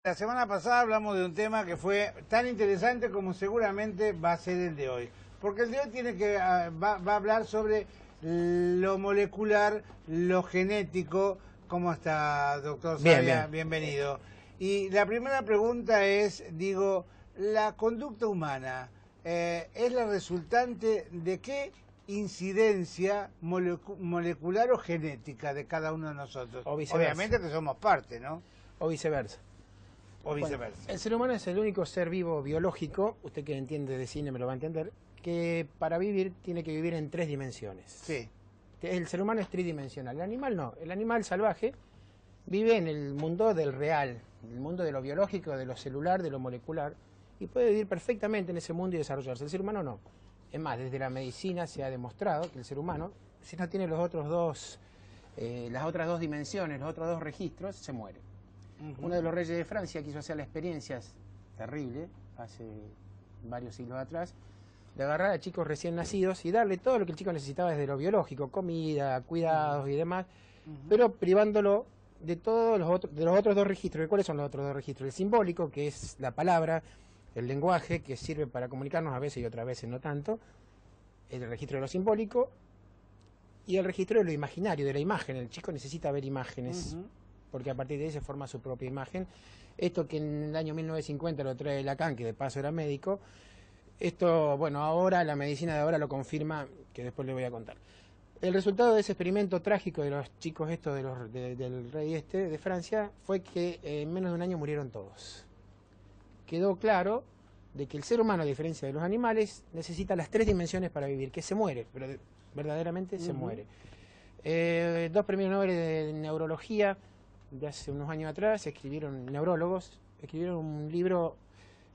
La semana pasada hablamos de un tema que fue tan interesante como seguramente va a ser el de hoy. Porque el de hoy va a hablar sobre lo molecular, lo genético. ¿Cómo está, doctor Savia? Bien. Bienvenido. Y la primera pregunta es, ¿la conducta humana es la resultante de qué incidencia molecular o genética de cada uno de nosotros? O viceversa. Obviamente que somos parte, ¿no? O viceversa. O viceversa. Bueno, el ser humano es el único ser vivo biológico, usted que entiende de cine me lo va a entender, que para vivir tiene que vivir en 3 dimensiones. Sí. El ser humano es tridimensional, el animal no. El animal salvaje vive en el mundo del real, el mundo de lo biológico, de lo celular, de lo molecular, y puede vivir perfectamente en ese mundo y desarrollarse. El ser humano no. Es más, desde la medicina se ha demostrado que el ser humano, si no tiene las otras dos dimensiones, los otros 2 registros, se muere. Uno de los reyes de Francia quiso hacer la experiencia terrible, hace varios siglos atrás, de agarrar a chicos recién nacidos y darle todo lo que el chico necesitaba desde lo biológico, comida, cuidados y demás, pero privándolo de todos los otros 2 registros. ¿Cuáles son los otros 2 registros? El simbólico, que es la palabra, el lenguaje, que sirve para comunicarnos a veces y otras veces no tanto, el registro de lo simbólico, y el registro de lo imaginario, de la imagen. El chico necesita ver imágenes, porque a partir de ahí se forma su propia imagen. Esto que en el año 1950 lo trae Lacan, que de paso era médico, esto, bueno, ahora la medicina de ahora lo confirma, que después le voy a contar. El resultado de ese experimento trágico de los chicos estos del rey de Francia fue que en menos de un año murieron todos. Quedó claro de que el ser humano, a diferencia de los animales, necesita las 3 dimensiones para vivir, que se muere, pero verdaderamente se muere. 2 premios Nobel de neurología de hace unos años atrás neurólogos escribieron un libro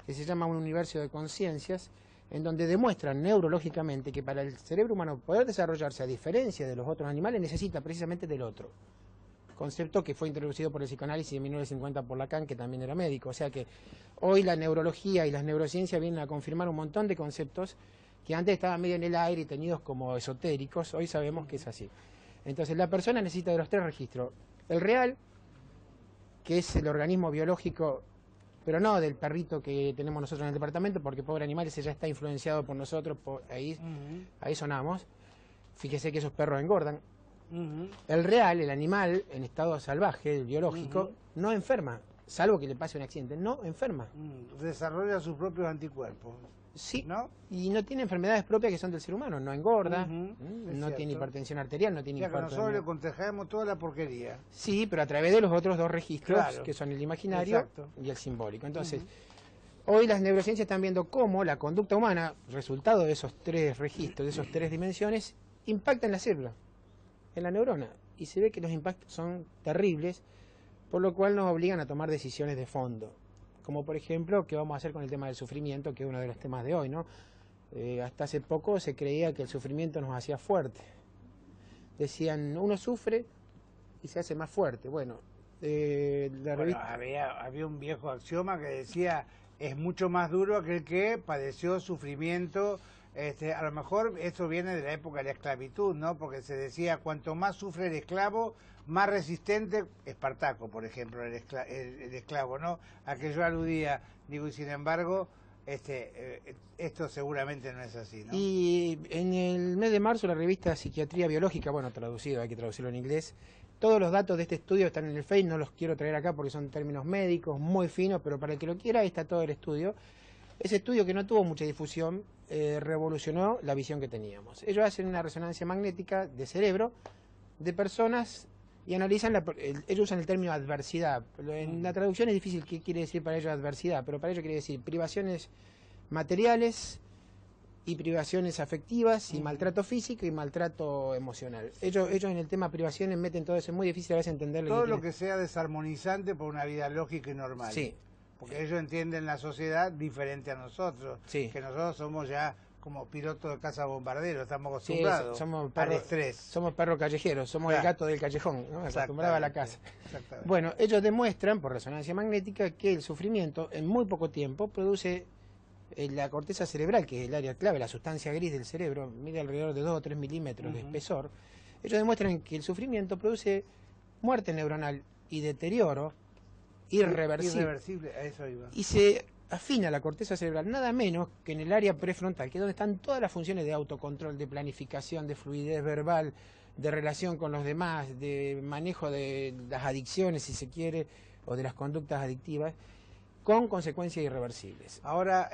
que se llama Un universo de conciencias, en donde demuestran neurológicamente que para el cerebro humano poder desarrollarse a diferencia de los otros animales necesita precisamente del otro. Concepto que fue introducido por el psicoanálisis en 1950 por Lacan, que también era médico. O sea que hoy la neurología y las neurociencias vienen a confirmar un montón de conceptos que antes estaban medio en el aire y tenidos como esotéricos. Hoy sabemos que es así. Entonces la persona necesita de los 3 registros. El real, que es el organismo biológico, pero no del perrito que tenemos nosotros en el departamento, porque pobre animal, ese ya está influenciado por nosotros, ahí sonamos. Fíjese que esos perros engordan. El real, el animal en estado salvaje, el biológico, no enferma, salvo que le pase un accidente, no enferma. Desarrolla sus propios anticuerpos. Sí, ¿no? Y no tiene enfermedades propias que son del ser humano, no engorda, no tiene cierto. hipertensión arterial, no tiene infarto. Nosotros le contagiamos toda la porquería. Sí, pero a través de los otros 2 registros, claro, que son el imaginario exacto, y el simbólico. Entonces, hoy las neurociencias están viendo cómo la conducta humana, resultado de esos 3 registros, de esas 3 dimensiones, impacta en la célula, en la neurona. Y se ve que los impactos son terribles, por lo cual nos obligan a tomar decisiones de fondo. Como por ejemplo, ¿qué vamos a hacer con el tema del sufrimiento, que es uno de los temas de hoy, ¿no? Hasta hace poco se creía que el sufrimiento nos hacía fuerte. Decían, uno sufre y se hace más fuerte. Bueno, había un viejo axioma que decía, es mucho más duro aquel que padeció sufrimiento. A lo mejor esto viene de la época de la esclavitud, ¿no? Porque se decía, cuanto más sufre el esclavo, más resistente, Espartaco, por ejemplo, el esclavo, ¿no? A que yo aludía, y sin embargo, esto seguramente no es así, ¿no? Y en el mes de marzo la revista Psiquiatría Biológica, bueno, traducido, hay que traducirlo en inglés, todos los datos de este estudio están en el Face, no los quiero traer acá porque son términos médicos muy finos, pero para el que lo quiera, ahí está todo el estudio. Ese estudio, que no tuvo mucha difusión, revolucionó la visión que teníamos. Ellos hacen una resonancia magnética de cerebro de personas y analizan, ellos usan el término adversidad. En la traducción es difícil qué quiere decir para ellos adversidad, pero para ellos quiere decir privaciones materiales y privaciones afectivas y maltrato físico y maltrato emocional. Ellos en el tema privaciones meten todo eso, es muy difícil a veces entenderlo. Todo lo que sea desarmonizante por una vida lógica y normal. Sí. Porque ellos entienden la sociedad diferente a nosotros, sí, que nosotros somos ya como pilotos de casa bombardero, estamos acostumbrados al estrés. Somos perros callejeros, somos el gato del callejón, ¿no? Acostumbrado a la casa. Bueno, ellos demuestran por resonancia magnética que el sufrimiento en muy poco tiempo produce la corteza cerebral, que es el área clave, la sustancia gris del cerebro, mide alrededor de 2 o 3 milímetros de espesor. Ellos demuestran que el sufrimiento produce muerte neuronal y deterioro irreversible. Irreversible, a eso iba. Y se afina la corteza cerebral nada menos que en el área prefrontal, que es donde están todas las funciones de autocontrol, de planificación, de fluidez verbal, de relación con los demás, de manejo de las adicciones, si se quiere, o de las conductas adictivas, con consecuencias irreversibles. Ahora,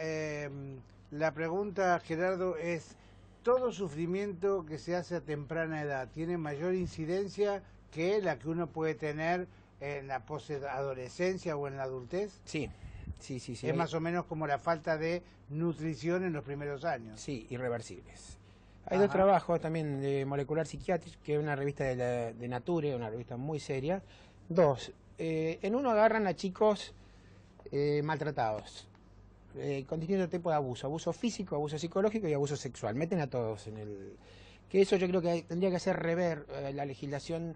la pregunta, Gerardo, es, ¿todo sufrimiento que se hace a temprana edad tiene mayor incidencia que la que uno puede tener en la posadolescencia o en la adultez? Sí. Es más o menos como la falta de nutrición en los primeros años. Sí, irreversibles. Hay dos trabajos también de Molecular Psychiatry, que es una revista de Nature, una revista muy seria. Dos, en uno agarran a chicos maltratados, con distintos tipos de abuso físico, abuso psicológico y abuso sexual. Meten a todos en el... Que eso yo creo que tendría que hacer rever la legislación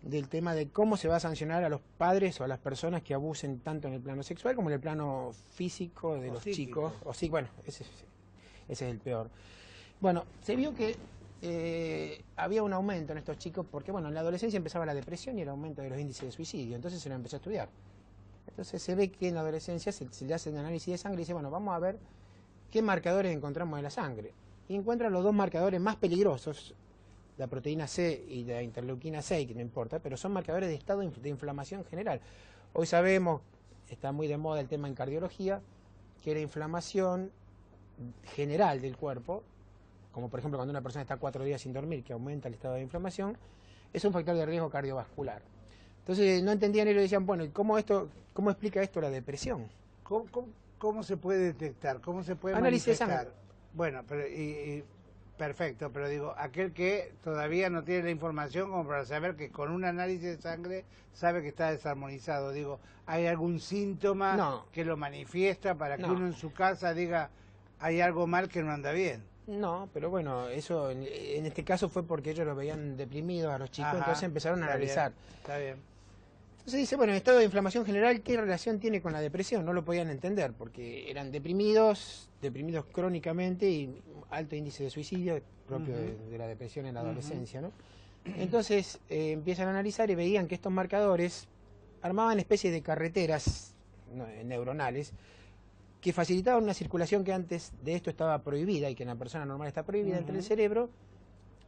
del tema de cómo se va a sancionar a los padres o a las personas que abusen tanto en el plano sexual como en el plano físico de los chicos. O sí, bueno, ese es el peor. Bueno, se vio que había un aumento en estos chicos porque, bueno, en la adolescencia empezaba la depresión y el aumento de los índices de suicidio, entonces se lo empezó a estudiar. Entonces se ve que en la adolescencia se le hace un análisis de sangre y dice, bueno, vamos a ver qué marcadores encontramos en la sangre. Y encuentran los dos marcadores más peligrosos, la proteína C y la interleuquina 6, que no importa, pero son marcadores de estado de inflamación general. Hoy sabemos, está muy de moda el tema en cardiología, que la inflamación general del cuerpo, como por ejemplo cuando una persona está 4 días sin dormir, que aumenta el estado de inflamación, es un factor de riesgo cardiovascular. Entonces no entendían ellos y decían, bueno, ¿y cómo explica esto la depresión? ¿Cómo se puede detectar? ¿Cómo se puede Análisis manifestar? de sangre. Bueno, pero perfecto, pero digo, aquel que todavía no tiene la información como para saber que con un análisis de sangre sabe que está desarmonizado. Digo, ¿hay algún síntoma que lo manifiesta para que uno en su casa diga, hay algo mal que no anda bien? No, pero bueno, eso en este caso fue porque ellos lo veían deprimidos a los chicos, entonces empezaron a analizar. Está bien. Entonces dice, bueno, en estado de inflamación general, ¿qué relación tiene con la depresión? No lo podían entender, porque eran deprimidos crónicamente y alto índice de suicidio, propio de la depresión en la adolescencia, ¿no? Entonces empiezan a analizar y veían que estos marcadores armaban especies de carreteras neuronales que facilitaban una circulación que antes de esto estaba prohibida y que en la persona normal está prohibida entre el cerebro,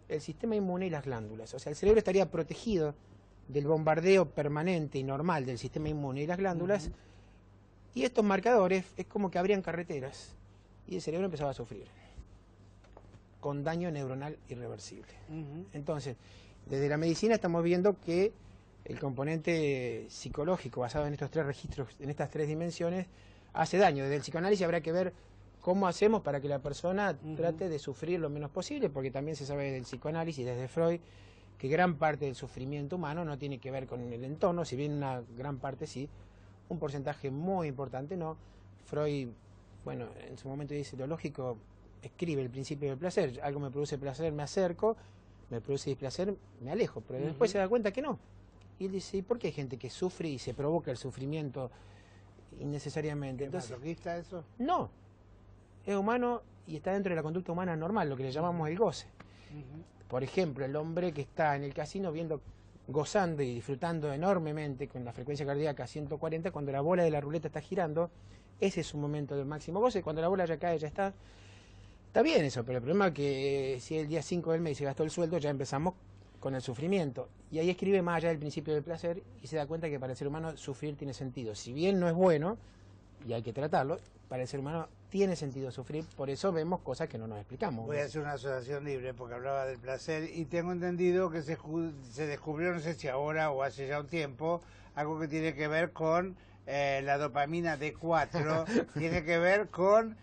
el sistema inmune y las glándulas. O sea, el cerebro estaría protegido del bombardeo permanente y normal del sistema inmune y las glándulas, y estos marcadores es como que abrían carreteras y el cerebro empezaba a sufrir con daño neuronal irreversible. Entonces, desde la medicina estamos viendo que el componente psicológico basado en estos 3 registros, en estas 3 dimensiones, hace daño. Desde el psicoanálisis habrá que ver cómo hacemos para que la persona trate de sufrir lo menos posible, porque también se sabe del psicoanálisis, desde Freud, que gran parte del sufrimiento humano no tiene que ver con el entorno, si bien una gran parte sí, un porcentaje muy importante no. Freud, bueno, en su momento dice, lo lógico, escribe el principio del placer, algo me produce placer, me acerco, me produce displacer, me alejo, pero después se da cuenta que no. Y él dice, ¿y por qué hay gente que sufre y se provoca el sufrimiento innecesariamente? ¿Es masoquista eso? No, es humano y está dentro de la conducta humana normal, lo que le llamamos el goce. Por ejemplo, el hombre que está en el casino gozando y disfrutando enormemente con la frecuencia cardíaca 140, cuando la bola de la ruleta está girando, ese es un momento de máximo goce. Cuando la bola ya cae, ya está bien eso, pero el problema es que si el día 5 del mes se gastó el sueldo, ya empezamos con el sufrimiento. Y ahí escribe más allá del principio del placer y se da cuenta que para el ser humano sufrir tiene sentido. Si bien no es bueno, y hay que tratarlo, para el ser humano tiene sentido sufrir, por eso vemos cosas que no nos explicamos. Voy a hacer una asociación libre porque hablaba del placer y tengo entendido que se descubrió, no sé si ahora o hace ya un tiempo, algo que tiene que ver con la dopamina D4, tiene que ver con...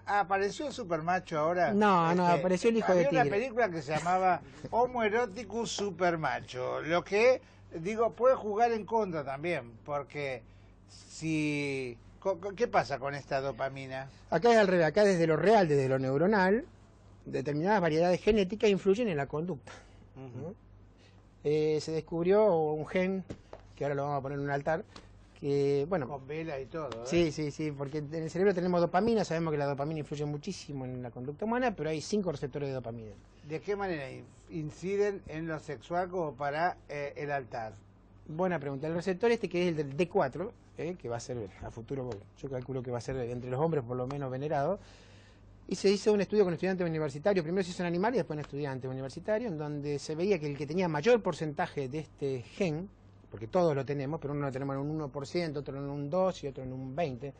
¿apareció Supermacho ahora? No, apareció el hijo de tigre. Había una película que se llamaba Homo Eroticus Supermacho, lo que, digo, puede jugar en contra también, porque si... ¿Qué pasa con esta dopamina? Acá es al revés, acá desde lo real, desde lo neuronal, determinadas variedades genéticas influyen en la conducta. Se descubrió un gen, que ahora lo vamos a poner en un altar, que, bueno... Con vela y todo, Sí, porque en el cerebro tenemos dopamina, sabemos que la dopamina influye muchísimo en la conducta humana, pero hay 5 receptores de dopamina. ¿De qué manera inciden en lo sexual como para el altar? Buena pregunta. El receptor este que es el del D4, que va a ser a futuro, yo calculo que va a ser entre los hombres por lo menos venerado, y se hizo un estudio con estudiantes universitarios, primero se hizo en animales y después en estudiantes universitarios, en donde se veía que el que tenía mayor porcentaje de este gen, porque todos lo tenemos, pero uno lo tenemos en un 1%, otro en un 2% y otro en un 20%,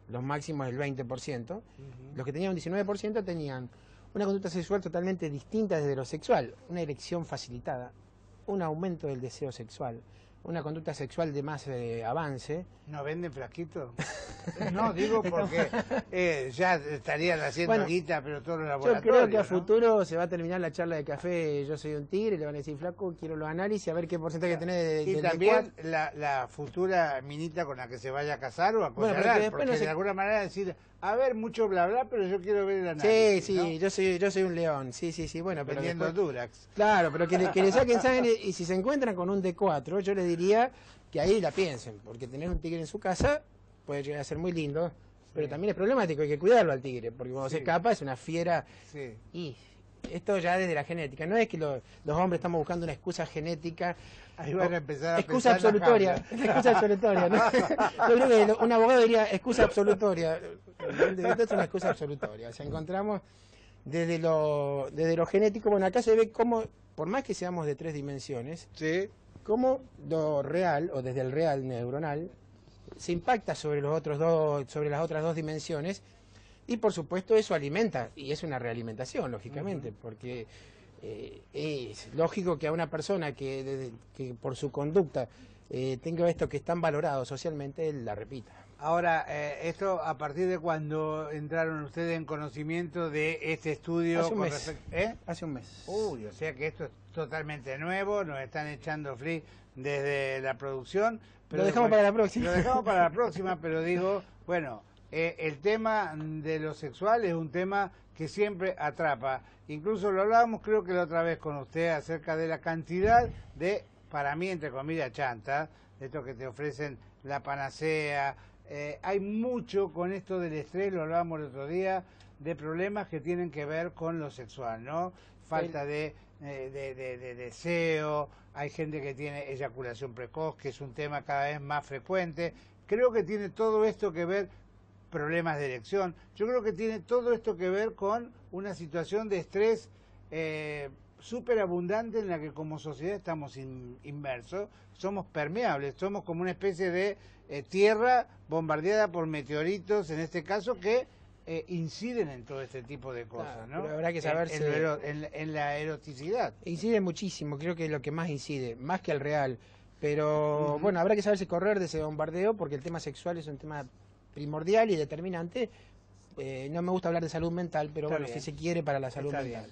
los máximos del 20%, los que tenían un 19% tenían una conducta sexual totalmente distinta desde lo sexual, una erección facilitada, un aumento del deseo sexual, una conducta sexual de más avance. ¿No venden frasquitos? No, digo porque ya estarían haciendo guita, pero todos los laboratorios. Yo creo que a ¿no? futuro se va a terminar la charla de café, yo soy un tigre, le van a decir, flaco, quiero los análisis, a ver qué porcentaje tenés Y también la futura minita con la que se vaya a casar o a consalar, porque de alguna manera decir, a ver, mucho bla bla, pero yo quiero ver el análisis. Sí, ¿no? yo soy un león, sí, bueno, pero vendiendo Durax. Claro, pero que le saquen sangre, y si se encuentran con un D4, yo les diría que ahí la piensen, porque tener un tigre en su casa puede llegar a ser muy lindo, pero también es problemático, hay que cuidarlo al tigre, porque cuando se escapa es una fiera. Y esto ya desde la genética, no es que los hombres estamos buscando una excusa genética. Ahí van a empezar a excusa absolutoria, excusa absolutoria, ¿no? Yo creo que un abogado diría excusa absolutoria. Esto es una excusa absolutoria. O sea, encontramos desde lo genético, bueno, acá se ve cómo, por más que seamos de 3 dimensiones, cómo lo real, o desde el real neuronal, se impacta sobre los otros sobre las otras 2 dimensiones, y por supuesto eso alimenta, y es una realimentación, lógicamente, porque es lógico que a una persona que por su conducta tenga esto que es tan valorado socialmente, él la repita. Ahora, esto a partir de cuando entraron ustedes en conocimiento de este estudio. Hace un mes. Hace un mes. Uy, o sea que esto es totalmente nuevo, nos están echando flick desde la producción. Pero lo dejamos para la próxima. Lo dejamos para la próxima, pero digo, bueno, el tema de lo sexual es un tema que siempre atrapa. Incluso lo hablábamos, creo que la otra vez con usted, acerca de la cantidad de, para mí, entre comillas, chantas, de estos que te ofrecen la panacea. Hay mucho con esto del estrés, lo hablábamos el otro día, de problemas que tienen que ver con lo sexual, ¿no? Falta de deseo, hay gente que tiene eyaculación precoz, que es un tema cada vez más frecuente. Creo que tiene todo esto que ver, problemas de erección, yo creo que tiene todo esto que ver con una situación de estrés súper abundante en la que como sociedad estamos inmersos, somos permeables, somos como una especie de tierra bombardeada por meteoritos, en este caso, que inciden en todo este tipo de cosas, ¿no? Pero habrá que saber en la eroticidad. Incide muchísimo, creo que es lo que más incide, más que el real. Pero bueno, habrá que saberse correr de ese bombardeo, porque el tema sexual es un tema primordial y determinante. No me gusta hablar de salud mental, pero bueno, si se quiere, para la salud mental.